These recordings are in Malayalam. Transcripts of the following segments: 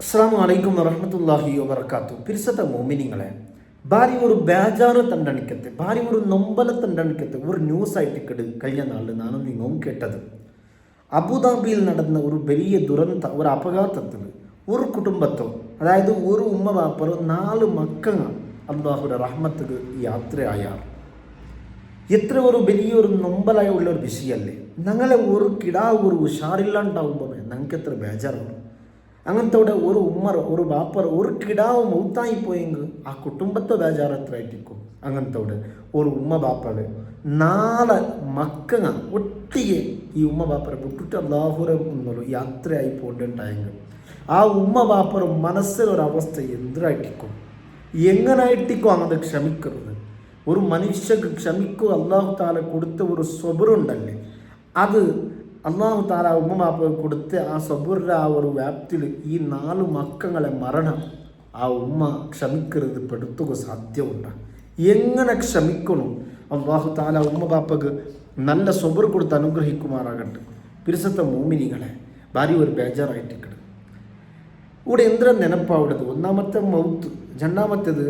അസ്സലാമു അലൈക്കും വറഹ്മത്തുള്ളാഹി വബറകാതുഹു. പിരിസത്തെ മോമിനിങ്ങളെ, ഭാര്യ ഒരു ബേജാറ് തണ്ടണിക്കത്ത്, ഭാര്യ ഒരു നൊമ്പല തണ്ടണിക്കത്ത് ഒരു ന്യൂസ് ആയിട്ട് കഴിഞ്ഞ നാളിൽ നാനും നിങ്ങളും കേട്ടത്. അബുദാബിയിൽ നടന്ന ഒരു വലിയ ദുരന്ത ഒരു അപഘാതത്തിൽ ഒരു കുടുംബത്തോ, അതായത് ഒരു ഉമ്മ വാപ്പറോ 4 മക്കൾ അല്ലാഹുവിൻ്റെ റഹ്മത്തുക്ക് യാത്രയായാൽ എത്ര ഒരു വലിയൊരു നൊമ്പലായ ഉള്ള ഒരു വിഷയമല്ലേ. ഞങ്ങളെ ഒരു കിടാവ് ഒരു ഉഷാറില്ലാണ്ടാവുമ്പോൾ ഞങ്ങൾക്ക് എത്ര ബേജാറാണ്. അങ്ങനത്തെ ഒരു ഉമ്മർ ഒരു ബാപ്പർ ഒരു കിടാവ് മൗത്തായി പോയെങ്കിൽ ആ കുടുംബത്തെ ബേജാറ് എത്ര ആയിട്ടിരിക്കും. അങ്ങനത്തെ ഒരു ഉമ്മ ബാപ്പറ് 4 മക്കൾ ഒട്ടിയെ ഈ ഉമ്മ ബാപ്പറെ വിട്ടിട്ട് അല്ലാഹുവിനെ മുന്നോട്ട് യാത്രയായി പോകേണ്ടായെങ്കിൽ ആ ഉമ്മ ബാപ്പർ മനസ്സിലൊരവസ്ഥ എന്തിനായിട്ടിരിക്കും, എങ്ങനായിട്ടിരിക്കും അങ്ങനെ ക്ഷമിക്കുന്നത്. ഒരു മനുഷ്യക്ക് ക്ഷമിക്കുക അല്ലാഹു താല കൊടുത്ത ഒരു സ്വബറുണ്ടല്ലേ, അത് അല്ലാഹു താല ഉമ്മ ബാപ്പ കൊടുത്ത് ആ സ്വബറിൻ്റെ ആ ഒരു വ്യാപ്തിയിൽ ഈ 4 മക്കളെ മരണം ആ ഉമ്മ ക്ഷമിക്കരുത് പെടുത്തുക സാധ്യമുണ്ട്. എങ്ങനെ ക്ഷമിക്കണം? അല്ലാഹു താല ഉമ്മ ബാപ്പക്ക് നല്ല സ്വബർ കൊടുത്ത് അനുഗ്രഹിക്കുമാറാകട്ടെ. പിരിസത്തെ മോമിനികളെ, ഭാര്യ ഒരു ബേജാറായിട്ടിരിക്കണം. ഇവിടെ എന്തിനാ നെനപ്പാവിടത്? ഒന്നാമത്തെ മൗത്ത്, രണ്ടാമത്തേത്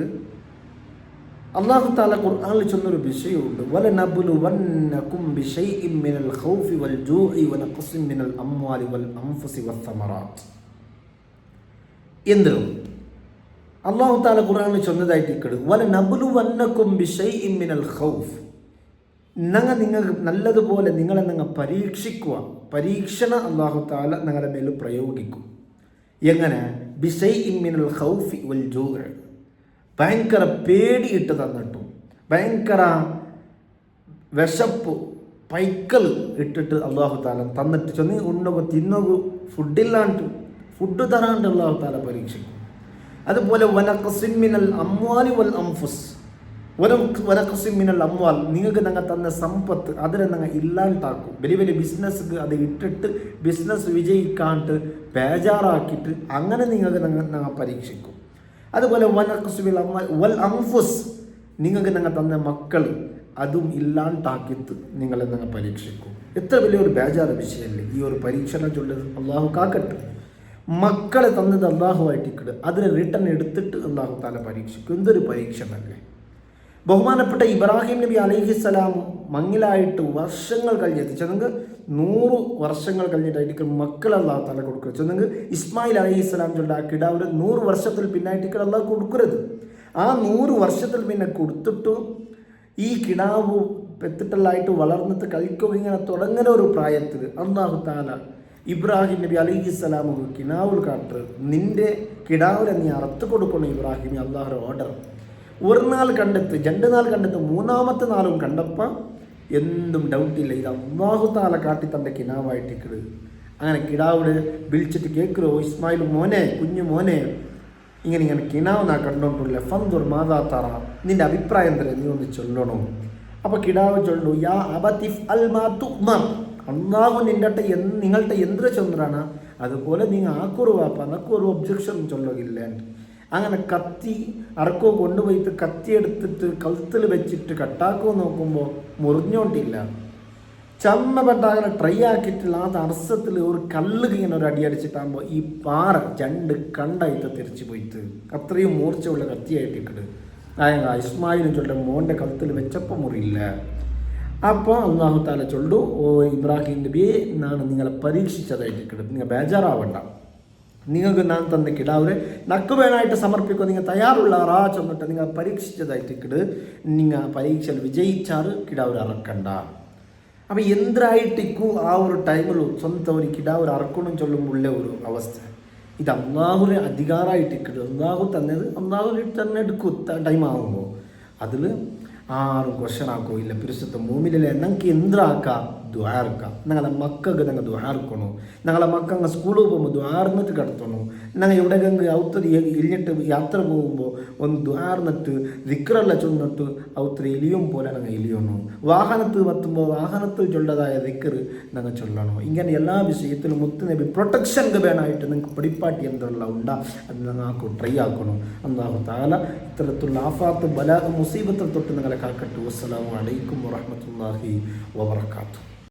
അല്ലാഹു തആല ഖുർആനിൽ ചൊന്നൊരു വിഷയമുണ്ട്. വലനബ്ലുവന്നകും ബിശൈഇൻ മിനൽ ഖൗഫി വൽ ജൂഇ വനഖ്സിൻ മിനൽ അംവാലി വൽ അൻഫുസി വസ്സമറാത്ത്. എന്തിനും അല്ലാഹു തആല ഖുർആനിൽ ചൊന്നതായിട്ട് വലനബ്ലുവന്നകും ബിശൈഇൻ മിനൽ ഖൗഫ്, നിങ്ങൾക്ക് നല്ലതുപോലെ നിങ്ങളെ പരീക്ഷിക്കുക. പരീക്ഷണ അല്ലാഹു തആല നിങ്ങളുടെ മേൽ പ്രയോഗിക്കും. എങ്ങനെ? ബിശൈഇൻ മിനൽ ഖൗഫി വൽ ജൂഇ, ഭയങ്കര പേടിയിട്ട് തന്നിട്ടും ഭയങ്കര വിശപ്പ് പൈക്കൽ ഇട്ടിട്ട് അല്ലാഹു താല തന്നിട്ട് ചൊന്നി ഉണ്ണുക തിന്നുക ഫുഡ് തരാണ്ട് അല്ലാഹു താല പരീക്ഷിക്കും. അതുപോലെ വനഖ്സിൻ മിനൽ അംവാലി വൽ അൻഫുസ്, വനഖ്സിൻ മിനൽ അംവാൽ, നിങ്ങൾക്ക് നിങ്ങൾ തന്ന സമ്പത്ത് അതിനെ നിങ്ങൾ ഇല്ലാണ്ടാക്കും. വലിയ വലിയ ബിസിനസ്ക്ക് അത് ഇട്ടിട്ട് ബിസിനസ് വിജയിക്കാണ്ട് ബേജാറാക്കിയിട്ട് അങ്ങനെ നിങ്ങൾക്ക് നിങ്ങൾ പരീക്ഷിക്കും. അതുപോലെ വൽ അൻഫുസ്, നിങ്ങൾക്ക് നിങ്ങൾ തന്ന മക്കൾ അതും ഇല്ലാണ്ടാക്കിയിട്ട് നിങ്ങളെ നിങ്ങൾ പരീക്ഷിക്കും. എത്ര വലിയൊരു ബേജാറ് വിഷയമല്ലേ ഈ ഒരു പരീക്ഷണം ചൊല്ലത്. അള്ളാഹു കാക്കട്ടെ. മക്കളെ തന്നത് അള്ളാഹു ആയിട്ടിക്കട്, അതിനെ റിട്ടേൺ എടുത്തിട്ട് അള്ളാഹു താല പരീക്ഷിക്കും. എന്തൊരു പരീക്ഷണമല്ലേ. ബഹുമാനപ്പെട്ട ഇബ്രാഹിം നബി അലൈഹിസ്സലാം മങ്ങിലായിട്ട് വർഷങ്ങൾ കഴിഞ്ഞെത്തിച്ചു. നിങ്ങൾക്ക് 100 വർഷങ്ങൾ കഴിഞ്ഞിട്ടായിരിക്കും മക്കൾ അല്ലാഹു താല കൊടുക്കുക. ചെന്നെങ്കിൽ ഇസ്മായിൽ അലൈഹിസ്സലാം ചൊല്ല ആ കിടാവിന് 100 വർഷത്തിൽ പിന്നായിട്ട് അല്ലാഹു കൊടുക്കരുത്. ആ 100 വർഷത്തിൽ പിന്നെ കൊടുത്തിട്ടു ഈ കിടാവ് പെത്തിട്ടല്ലായിട്ട് വളർന്നിട്ട് കഴിക്കുക ഇങ്ങനെ തുടങ്ങുന്ന ഒരു പ്രായത്തിൽ അല്ലാഹു താല ഇബ്രാഹിം നബി അലൈഹിസ്സലാമുക്ക് കിടാവുൽ കാട്ട്, നിന്റെ കിടാവിനെ നീ അറുത്ത് കൊടുക്കണം ഇബ്രാഹിം, അല്ലാഹുടെ ഓർഡർ. ഒരു നാൾ കണ്ടെത്ത്, 2 നാൾ കണ്ടെത്ത്, 3-ാമത്തെ നാളും കണ്ടപ്പോൾ എന്തും ഡൗട്ടില്ല, ഇത് അല്ലാഹു താല കാട്ടി തൻ്റെ കിനാവായിട്ടിക്കട്. അങ്ങനെ കിടാവിടെ വിളിച്ചിട്ട് കേൾക്കുമോ, ഇസ്മായിൽ മോനെ, കുഞ്ഞു മോനെ, ഇങ്ങനെ കിനാവ് നാ കണ്ടോണ്ടില്ല, ഫന്ദുർ മാതാ തറ, നിൻ്റെ അഭിപ്രായം തരാം, നീ ഒന്ന് ചൊല്ലണോ. അപ്പോൾ കിടാവ് ചൊല്ലു, യാ അബതിഫ് അൽ മാ തുഅ്മർ, അല്ലാഹു നിങ്ങളുടെ എന്തിനെ ചൊന്നറാണ് അതുപോലെ നിങ്ങൾ ആക്കൊരു വാപ്പ, അനക്കൊരു ഒബ്ജക്ഷൻ ചൊല്ലുകയില്ല. അങ്ങനെ കത്തി അറക്കോ കൊണ്ടുപോയിട്ട് കത്തി എടുത്തിട്ട് കഴുത്തിൽ വെച്ചിട്ട് കട്ടാക്കോ നോക്കുമ്പോൾ മുറിഞ്ഞോണ്ടില്ല. ചമ്മപ്പെട്ട അങ്ങനെ ട്രൈ ആക്കിയിട്ടില്ല. ആ തടസ്സത്തിൽ ഒരു കല്ല് ഇങ്ങനെ ഒരു അടിയടിച്ചിട്ടാകുമ്പോൾ ഈ പാറ 2 കണ്ടായിട്ട് തിരിച്ചു പോയിട്ട് അത്രയും മൂർച്ചയുള്ള കത്തിയായിട്ടിക്കട്. ഇസ്മായിലും ചൊല്ല മോൻ്റെ കഴുത്തിൽ വെച്ചപ്പോൾ മുറിയില്ല. അപ്പോൾ അല്ലാഹു താല ചൊല്ലു, ഓ ഇബ്രാഹിം നബിയെ, ഞാൻ നിങ്ങളെ പരീക്ഷിച്ചതായിട്ടിക്കട്, നിങ്ങൾ ബേജാറാവണ്ട. നിങ്ങൾക്ക് ഞാൻ തന്ന കിടാവിനെ നക്കുവേണായിട്ട് സമർപ്പിക്കുക, നിങ്ങൾ തയ്യാറുള്ളവരാ ചെന്നിട്ട് നിങ്ങൾ പരീക്ഷിച്ചതായിട്ടിക്കട്, നിങ്ങൾ പരീക്ഷയിൽ വിജയിച്ചാൽ കിടാവ് അറക്കണ്ട. അപ്പം എന്തായിട്ടിക്കും ആ ഒരു ടൈമിൽ സ്വന്തം ഒരു കിടാവ് അറക്കണം ചൊല്ലുമ്പോഴുള്ള ഒരു അവസ്ഥ, ഇത് അല്ലാഹുവിനെ അധികാരമായിട്ടിക്കട്. അല്ലാഹു തന്നത് അല്ലാഹു തന്നെ എടുക്കും. ടൈം ആകുമ്പോൾ അതിൽ ആരും ക്വസ്റ്റൻ ആക്കുകയില്ല. പരിശുദ്ധ മൂമിനിലെ ഞങ്ങൾക്ക് എന്താക്കാം, ദ്വാർക്കാം. ഞങ്ങളെ മക്കൾക്ക് ഞങ്ങൾ ദ്വാർക്കണോ, ഞങ്ങളെ മക്കൾ സ്കൂളിൽ പോകുമ്പോൾ ദ്വാർന്നിട്ട് കിടത്തണോ, ഞങ്ങൾ എവിടെയെങ്കിലും ഔത്തരി ഇരിഞ്ഞിട്ട് യാത്ര പോകുമ്പോൾ ഒന്ന് ദ്വാർന്നിട്ട് ദിക്റല്ല ചൊന്നിട്ട് ഔത്തരി എലിയും പോലെ ഞങ്ങൾ എലിയണോ, വാഹനത്തിൽ എത്തുമ്പോൾ വാഹനത്തിൽ ചൊല്ലതായ ദിക്ർ ഞങ്ങൾ ചൊല്ലണോ. ഇങ്ങനെ എല്ലാ വിഷയത്തിലും മുത്തുനബി പ്രൊട്ടക്ഷൻ വേണമായിട്ട് നിങ്ങൾക്ക് പഠിപ്പാട്ടി എന്തെല്ലാം ഉണ്ടാ അത് ഞങ്ങൾക്ക് ട്രൈ ആക്കണം. അല്ലാഹു തആല ഇത്തരത്തിലുള്ള ആഫാത്ത് ബലാ മുസീബത്തിൽ തൊട്ട് നിങ്ങളെ കാക്കട്ടെ. വസ്സലാമു അലൈക്കും വറഹ്മത്തുള്ളാഹി വബറകാതുഹു.